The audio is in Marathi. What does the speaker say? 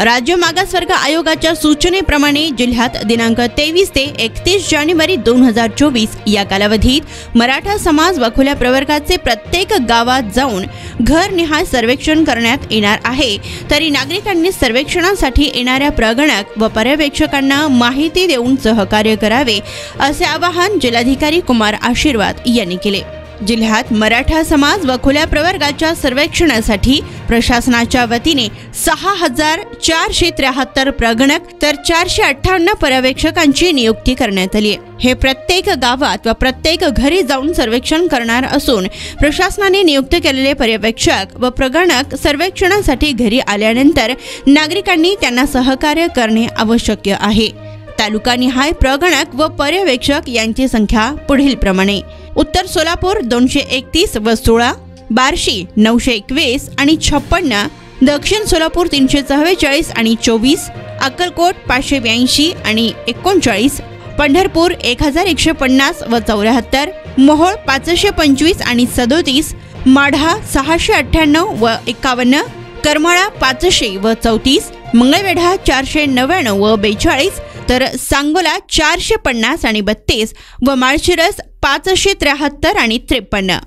राज्य मागासवर्ग आयोगाच्या सूचनेप्रमाणे जिल्ह्यात दिनांक 23 ते 31 जानेवारी 2024 या कालावधीत मराठा समाज व खुल्या प्रवर्गाचे प्रत्येक गावात जाऊन घरनिहाय सर्वेक्षण करण्यात येणार आहे। तरी नागरिकांनी सर्वेक्षणासाठी येणाऱ्या प्रगणक व पर्यवेक्षकांना माहिती देऊन सहकार्य करावे असे आवाहन जिल्हाधिकारी कुमार आशीर्वाद यांनी केले। जिल्ह्यात मराठा समाज व खुल्या प्रवर्गाच्या सर्वेक्षणासाठी प्रशासनाच्या वतीने 6473 प्रगणक तर 458 पर्यवेक्षकांची नियुक्ती करण्यात आली आहे। हे प्रत्येक गावात व प्रत्येक घरी जाऊन सर्वेक्षण करणार असून प्रशासनाने नियुक्त केलेले पर्यवेक्षक व प्रगणक सर्वेक्षणासाठी घरी आल्यानंतर नागरिकांनी त्यांना सहकार्य करणे आवश्यक आहे। तालुकानिहाय प्रगणक व पर्यवेक्षक यांची संख्या पुढील प्रमाणे: उत्तर सोलापूर 231 व 16, बार्शी 921 आणि 56, दक्षिण सोलापूर 344 आणि 24, अक्कलकोट 582 आणि 39, पंढरपूर 1150 व 74, मोहोळ 525 आणि 37, माढा 698 व 51, करमाळा 500 व 34, मंगळवेढा 499 व 42, तर सांगोला 450 आणि 32 व माळशिरस 573 आणि 53।